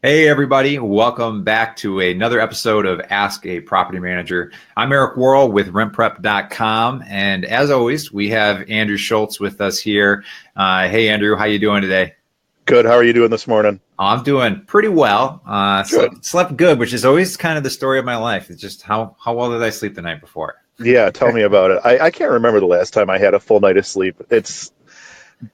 Hey, everybody. Welcome back to another episode of Ask a Property Manager. I'm Eric Worrell with rentprep.com. And as always, we have Andrew Schultz with us here. Hey, Andrew, how you doing today? Good. How are you doing this morning? I'm doing pretty well. Good. Slept good, which is always kind of the story of my life. It's just how well did I sleep the night before? Yeah, tell me about it. I can't remember the last time I had a full night of sleep. It's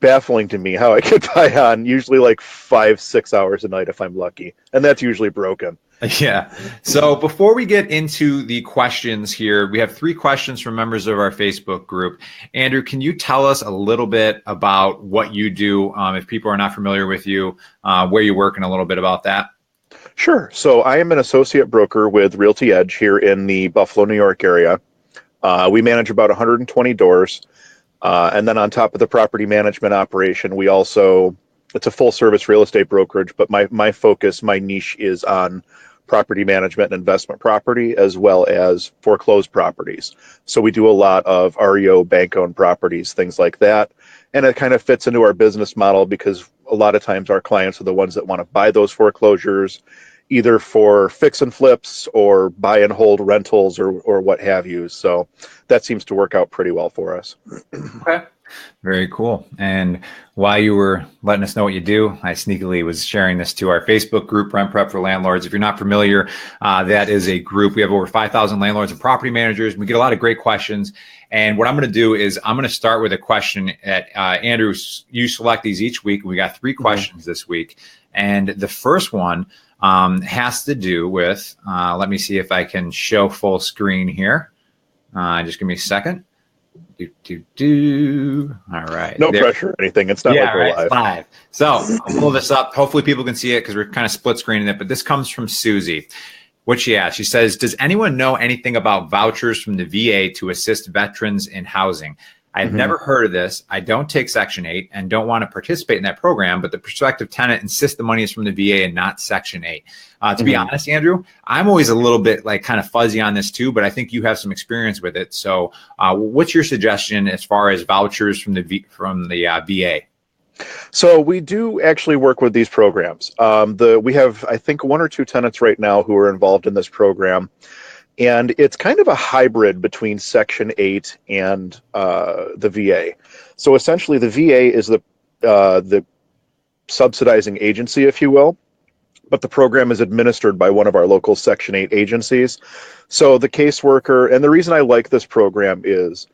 baffling to me how I get by on usually like 5, 6 hours a night if I'm lucky. And that's usually broken. Yeah. So before we get into the questions here, we have 3 questions from members of our Facebook group. Andrew, can you tell us a little bit about what you do if people are not familiar with you, where you work, and a little bit about that? Sure. So I am an associate broker with Realty Edge here in the Buffalo, New York area. We manage about 120 doors. And then on top of the property management operation, it's a full service real estate brokerage, but my focus, my niche is on property management and investment property, as well as foreclosed properties. So we do a lot of REO bank owned properties, things like that. And it kind of fits into our business model because a lot of times our clients are the ones that want to buy those foreclosures, either for fix and flips or buy and hold rentals or what have you. So that seems to work out pretty well for us. Okay. Very cool. And while you were letting us know what you do, I sneakily was sharing this to our Facebook group, Rent Prep for Landlords. If you're not familiar, that is a group. We have over 5,000 landlords and property managers. We get a lot of great questions. And what I'm going to do is I'm going to start with a question at Andrew. You select these each week. We got 3 questions this week. And the first one has to do with, let me see if I can show full screen here. Just give me a second. All right. No pressure or anything. It's not like we're live. So I'll pull this up. Hopefully people can see it because we're kind of split screening it. But this comes from Susie. What she asked, she says, does anyone know anything about vouchers from the VA to assist veterans in housing? I've never heard of this. I don't take Section 8 and don't want to participate in that program, but the prospective tenant insists the money is from the VA and not Section 8. To be honest, Andrew, I'm always a little bit like kind of fuzzy on this too, but I think you have some experience with it. So what's your suggestion as far as vouchers from the VA? So we do actually work with these programs. We have, I think, 1 or 2 tenants right now who are involved in this program. And it's kind of a hybrid between Section 8 and the VA. So essentially, the VA is the subsidizing agency, if you will, but the program is administered by one of our local Section 8 agencies. So the caseworker, and the reason I like this program is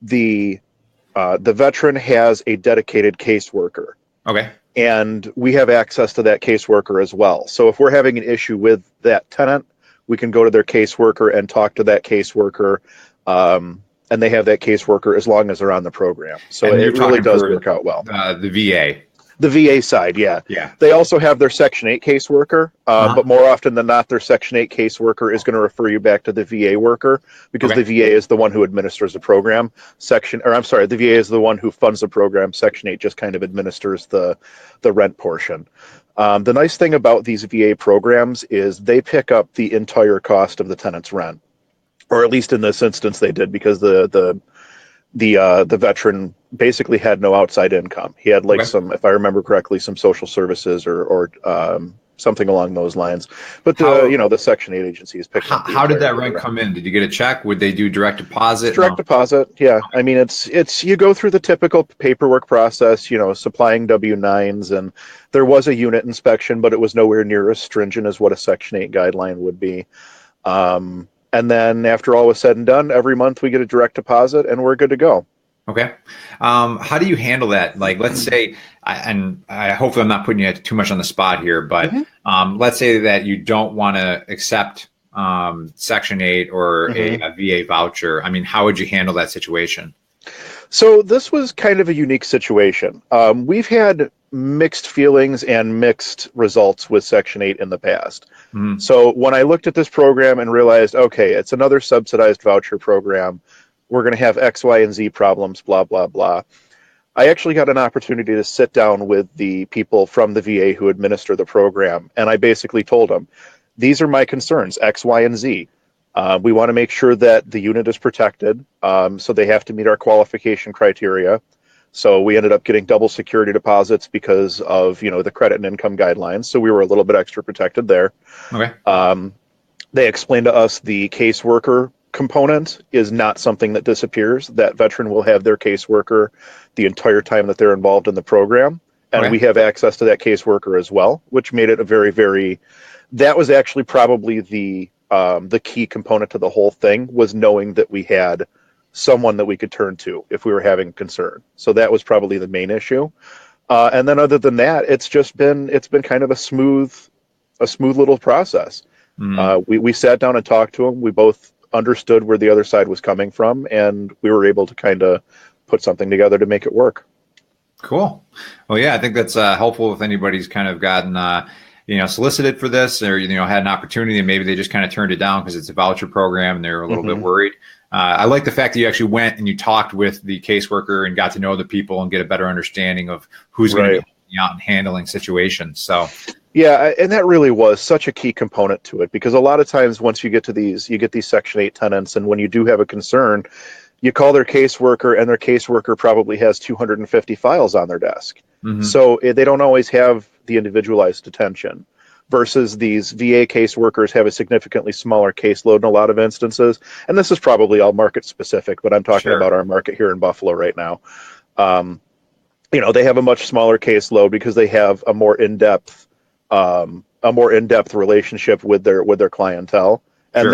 the veteran has a dedicated caseworker. Okay. And we have access to that caseworker as well. So if we're having an issue with that tenant, we can go to their caseworker and talk to that caseworker, and they have that caseworker as long as they're on the program. So it really does work out well. The VA. The VA side, yeah. They also have their Section 8 caseworker, but more often than not, their Section 8 caseworker is going to refer you back to the VA worker because the VA is the one who administers the program. The VA is the one who funds the program. Section 8 just kind of administers the rent portion. The nice thing about these VA programs is they pick up the entire cost of the tenant's rent, or at least in this instance they did, because the veteran basically had no outside income. He had some, if I remember correctly, some social services or something along those lines. But the Section 8 agency is picking up. How did that rent come in? Did you get a check? Would they do direct deposit? Direct deposit, yeah. I mean, it's you go through the typical paperwork process, supplying W-9s, and there was a unit inspection, but it was nowhere near as stringent as what a Section 8 guideline would be. And then after all was said and done, every month we get a direct deposit and we're good to go. Okay. How do you handle that? Like, let's say, hopefully I'm not putting you too much on the spot here, but let's say that you don't want to accept Section 8 or a VA voucher. I mean, how would you handle that situation? So this was kind of a unique situation. We've had mixed feelings and mixed results with Section 8 in the past. So when I looked at this program and realized, okay, it's another subsidized voucher program, we're going to have X, Y, and Z problems, blah, blah, blah. I actually got an opportunity to sit down with the people from the VA who administer the program, and I basically told them, these are my concerns, X, Y, and Z. We want to make sure that the unit is protected, so they have to meet our qualification criteria. So we ended up getting double security deposits because of, the credit and income guidelines. So we were a little bit extra protected there. Okay. They explained to us the caseworker component is not something that disappears. That veteran will have their caseworker the entire time that they're involved in the program. And we have access to that caseworker as well, which made it a very, very, that was actually probably the key component to the whole thing, was knowing that we had someone that we could turn to if we were having concern. So that was probably the main issue. And then other than that, it's been kind of a smooth little process. We sat down and talked to them. We both understood where the other side was coming from, and we were able to kind of put something together to make it work. Cool. Well, yeah, I think that's helpful if anybody's kind of gotten, solicited for this, or, had an opportunity and maybe they just kind of turned it down because it's a voucher program and they're a little bit worried. I like the fact that you actually went and you talked with the caseworker and got to know the people and get a better understanding of who's going to be out and handling situations. So, yeah, and that really was such a key component to it, because a lot of times once you get to these, you get these Section 8 tenants, and when you do have a concern, you call their caseworker, and their caseworker probably has 250 files on their desk. So they don't always have the individualized attention, versus these VA caseworkers have a significantly smaller caseload in a lot of instances. And this is probably all market specific, but I'm talking about our market here in Buffalo right now. They have a much smaller caseload because they have a more in-depth relationship with their clientele. And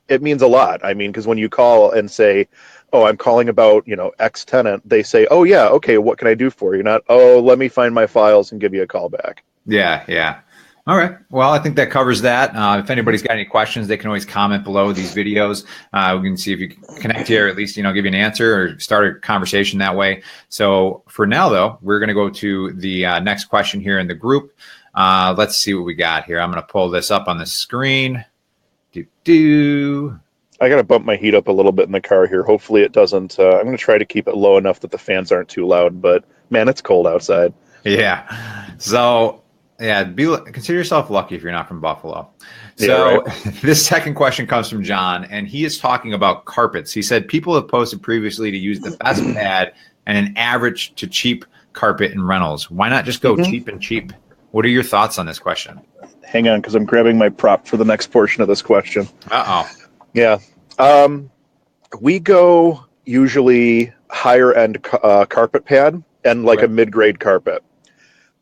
it means a lot. I mean, because when you call and say, oh, I'm calling about, X tenant, they say, oh yeah, okay, what can I do for you? Not, oh, let me find my files and give you a call back. Yeah. All right. Well, I think that covers that. If anybody's got any questions, they can always comment below these videos. We can see if you can connect here, or at least, give you an answer or start a conversation that way. So for now, though, we're going to go to the next question here in the group. Let's see what we got here. I'm going to pull this up on the screen. I got to bump my heat up a little bit in the car here. Hopefully it doesn't. I'm going to try to keep it low enough that the fans aren't too loud, but man, it's cold outside. Yeah. So, consider yourself lucky if you're not from Buffalo. So this second question comes from John, and he is talking about carpets. He said people have posted previously to use the best pad and an average to cheap carpet in rentals. Why not just go cheap and cheap? What are your thoughts on this question? Hang on, because I'm grabbing my prop for the next portion of this question. Yeah. We go usually higher end carpet pad and like a mid-grade carpet.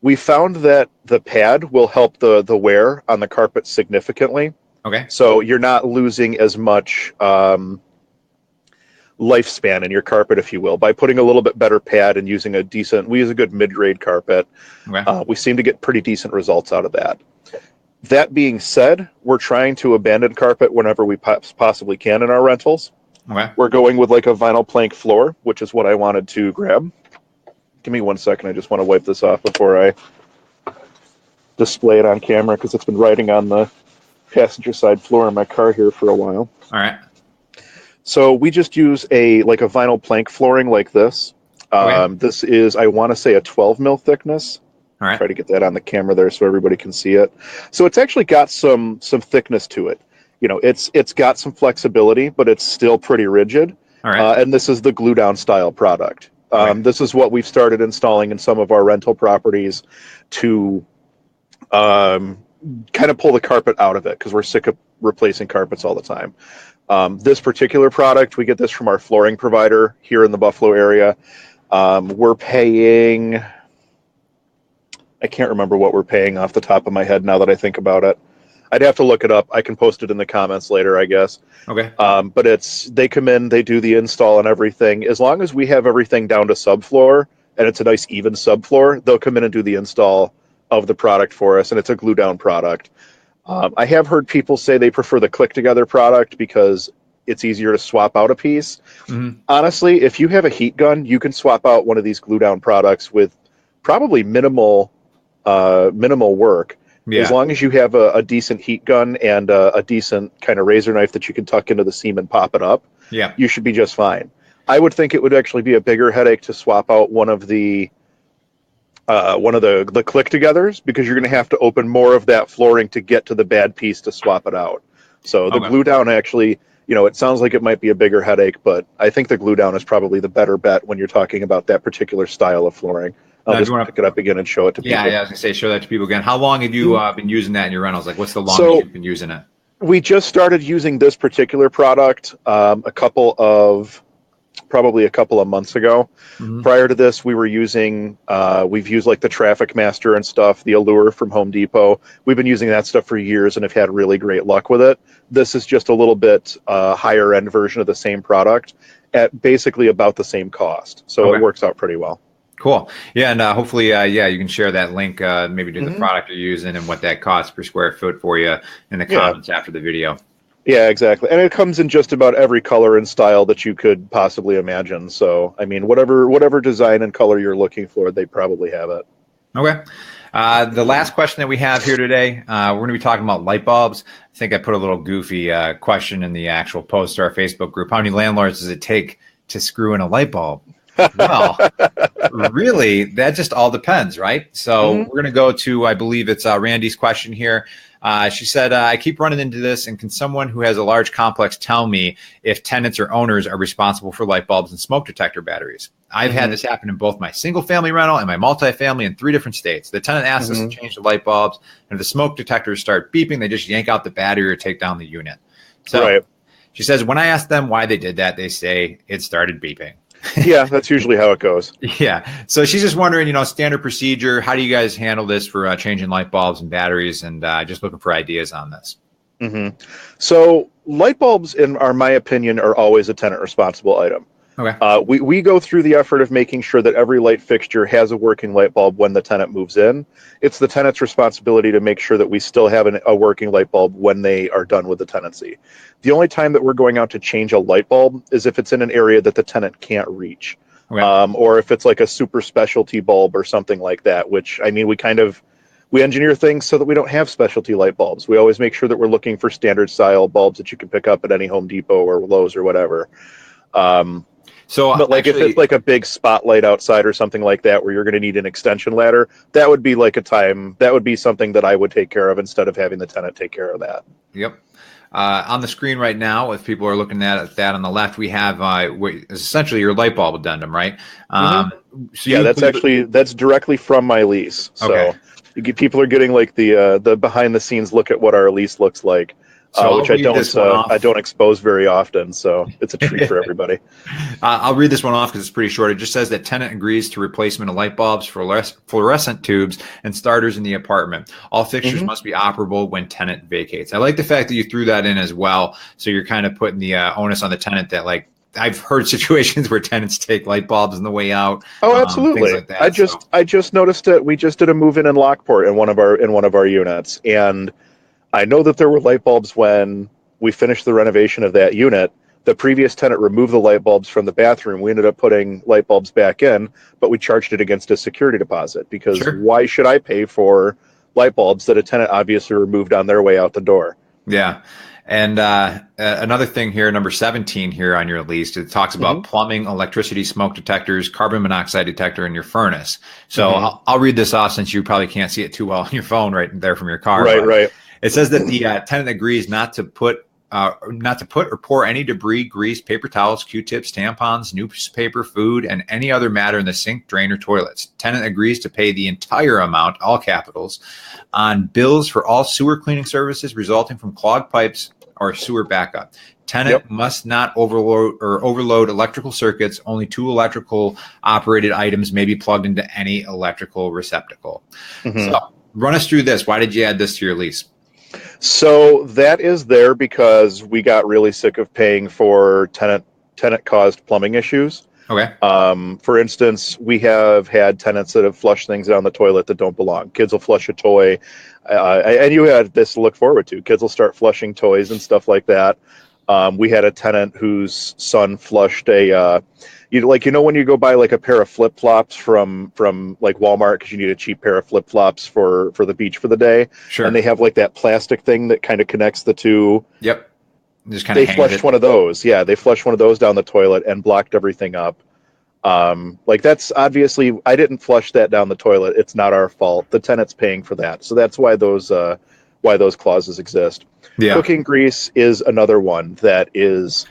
We found that the pad will help the wear on the carpet significantly. Okay. So you're not losing as much lifespan in your carpet, if you will, by putting a little bit better pad and using we use a good mid-grade carpet. Okay. We seem to get pretty decent results out of that. That being said, we're trying to abandon carpet whenever we possibly can in our rentals. Okay. We're going with like a vinyl plank floor, which is what I wanted to grab. Give me 1 second. I just want to wipe this off before I display it on camera, because it's been riding on the passenger side floor in my car here for a while. All right. So we just use a vinyl plank flooring like this. Okay. This is, I want to say, a 12 mil thickness. All right. Try to get that on the camera there so everybody can see it. So it's actually got some thickness to it. It's got some flexibility, but it's still pretty rigid. All right. And this is the glue down style product. This is what we've started installing in some of our rental properties to kind of pull the carpet out of it, because we're sick of replacing carpets all the time. This particular product, we get this from our flooring provider here in the Buffalo area. We're paying... I can't remember what we're paying off the top of my head now that I think about it. I'd have to look it up. I can post it in the comments later, I guess. Okay. But they come in, they do the install and everything. As long as we have everything down to subfloor and it's a nice even subfloor, they'll come in and do the install of the product for us, and it's a glue down product. I have heard people say they prefer the click together product because it's easier to swap out a piece. Honestly, if you have a heat gun, you can swap out one of these glue down products with probably minimal work. Yeah. As long as you have a decent heat gun and a decent kind of razor knife that you can tuck into the seam and pop it up, you should be just fine. I would think it would actually be a bigger headache to swap out one of the click togethers, because you're going to have to open more of that flooring to get to the bad piece to swap it out. So the glue down actually, it sounds like it might be a bigger headache, but I think the glue down is probably the better bet when you're talking about that particular style of flooring. I'll just pick it up again and show it to people. Yeah, I was gonna say, show that to people again. How long have you been using that in your rentals? Like, what's the longest So you've been using it? we just started using this particular product probably a couple of months ago. Mm-hmm. Prior to this, we've used like the Traffic Master and stuff, the Allure from Home Depot. We've been using that stuff for years and have had really great luck with it. This is just a little bit higher end version of the same product at basically about the same cost. So It works out pretty well. Cool. Yeah, and hopefully, you can share that link maybe to the product you're using and what that costs per square foot for you in the comments after the video. Yeah, exactly. And it comes in just about every color and style that you could possibly imagine. So, I mean, whatever design and color you're looking for, they probably have it. Okay. The last question that we have here today, we're going to be talking about light bulbs. I think I put a little goofy question in the actual post to our Facebook group. How many landlords does it take to screw in a light bulb? Well, really, that just all depends, right? So we're going to go to, I believe it's Randy's question here. She said, I keep running into this, and can someone who has a large complex tell me if tenants or owners are responsible for light bulbs and smoke detector batteries? I've had this happen in both my single family rental and my multifamily in 3 different states. The tenant asks us to change the light bulbs, and if the smoke detectors start beeping, they just yank out the battery or take down the unit. So she says, when I ask them why they did that, they say it started beeping. Yeah, that's usually how it goes. Yeah. So she's just wondering, standard procedure. How do you guys handle this for changing light bulbs and batteries, and just looking for ideas on this? So light bulbs, in my opinion, are always a tenant responsible item. Okay. We go through the effort of making sure that every light fixture has a working light bulb when the tenant moves in. It's the tenant's responsibility to make sure that we still have a working light bulb when they are done with the tenancy. The only time that we're going out to change a light bulb is if it's in an area that the tenant can't reach. Okay. Or if it's like a super specialty bulb or something like that, which, I mean, we engineer things so that we don't have specialty light bulbs. We always make sure that we're looking for standard style bulbs that you can pick up at any Home Depot or Lowe's or whatever. But like if it's like a big spotlight outside or something like that where you're going to need an extension ladder, that would be something that I would take care of instead of having the tenant take care of that. Yep. On the screen right now, if people are looking at that on the left, we have essentially your light bulb addendum, right? So that's directly from my lease. So people are getting like the behind the scenes look at what our lease looks like. Which I don't expose very often, so it's a treat for everybody. I'll read this one off because it's pretty short. It just says that tenant agrees to replacement of light bulbs, fluorescent tubes, and starters in the apartment. All fixtures must be operable when tenant vacates. I like the fact that you threw that in as well, so you're kind of putting the onus on the tenant that, like, I've heard situations where tenants take light bulbs on the way out. Oh, absolutely. Like that, I just noticed it. We just did a move in Lockport in one of our units, and I know that there were light bulbs when we finished the renovation of that unit. The previous tenant removed the light bulbs from the bathroom. We ended up putting light bulbs back in, but we charged it against a security deposit because why should I pay for light bulbs that a tenant obviously removed on their way out the door? Yeah. And another thing here, number 17 here on your list, it talks about plumbing, electricity, smoke detectors, carbon monoxide detector in your furnace. So I'll read this off since you probably can't see it too well on your phone right there from your car. Right. It says that the tenant agrees not to put or pour any debris, grease, paper towels, Q-tips, tampons, newspaper, food, and any other matter in the sink, drain, or toilets. Tenant agrees to pay the entire amount, all capitals, on bills for all sewer cleaning services resulting from clogged pipes or sewer backup. Tenant must not overload electrical circuits. Only 2 electrical operated items may be plugged into any electrical receptacle. So run us through this. Why did you add this to your lease? So that is there because we got really sick of paying for tenant-caused plumbing issues. Okay. For instance, we have had tenants that have flushed things down the toilet that don't belong. Kids will flush a toy, and you had this to look forward to. Kids will start flushing toys and stuff like that. We had a tenant whose son flushed when you go buy like a pair of flip-flops from like Walmart because you need a cheap pair of flip-flops for the beach for the day. Sure. And they have like that plastic thing that kind of connects the two. Yep. Just kind of they flushed one of those. Yeah, they flushed one of those down the toilet and blocked everything up. That's obviously, I didn't flush that down the toilet. It's not our fault. The tenant's paying for that. So that's why those why those clauses exist. Yeah. Cooking grease is another one that is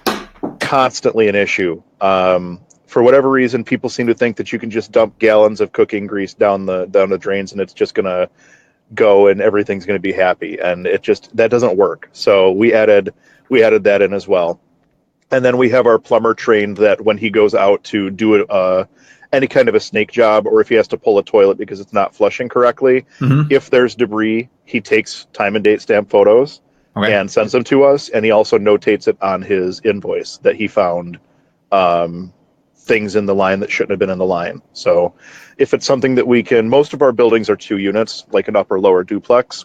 constantly an issue. For whatever reason, people seem to think that you can just dump gallons of cooking grease down the drains and it's just going to go and everything's going to be happy. And that doesn't work. So we added that in as well. And then we have our plumber trained that when he goes out to do any kind of a snake job, or if he has to pull a toilet because it's not flushing correctly, if there's debris, he takes time and date stamp photos and sends them to us. And he also notates it on his invoice that he found things in the line that shouldn't have been in the line. So if it's something that we can, most of our buildings are 2 units, like an upper lower duplex.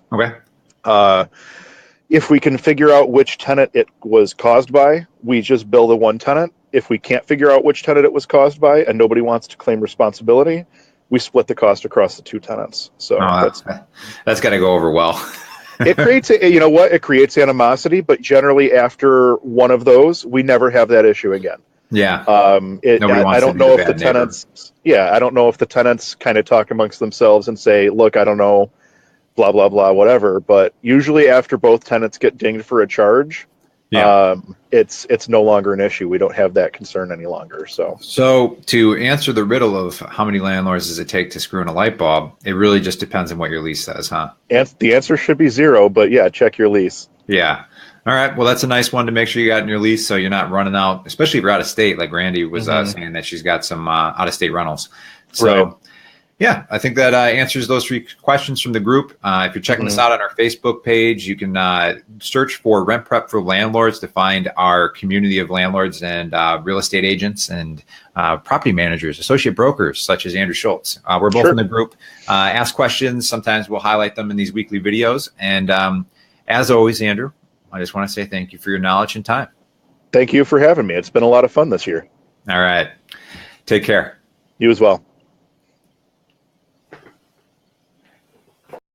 If we can figure out which tenant it was caused by, we just bill the one tenant. If we can't figure out which tenant it was caused by and nobody wants to claim responsibility, we split the cost across the 2 tenants. So that's got to go over well. It creates, it creates animosity, but generally after one of those, we never have that issue again. Yeah. I don't know if the tenants, I don't know if the tenants kind of talk amongst themselves and say, look, I don't know, blah, blah, blah, whatever. But usually after both tenants get dinged for a charge, it's no longer an issue. We don't have that concern any longer. So to answer the riddle of how many landlords does it take to screw in a light bulb, it really just depends on what your lease says, huh? And the answer should be 0, but check your lease. Yeah. All right. Well, that's a nice one to make sure you got in your lease so you're not running out, especially if you're out of state, like Randy was saying that she's got some out of state rentals. So yeah, I think that answers those 3 questions from the group. If you're checking this out on our Facebook page, you can search for Rent Prep for Landlords to find our community of landlords and real estate agents and property managers, associate brokers, such as Andrew Schultz. We're both in the group. Ask questions. Sometimes we'll highlight them in these weekly videos. And as always, Andrew, I just want to say thank you for your knowledge and time. Thank you for having me. It's been a lot of fun this year. All right. Take care. You as well.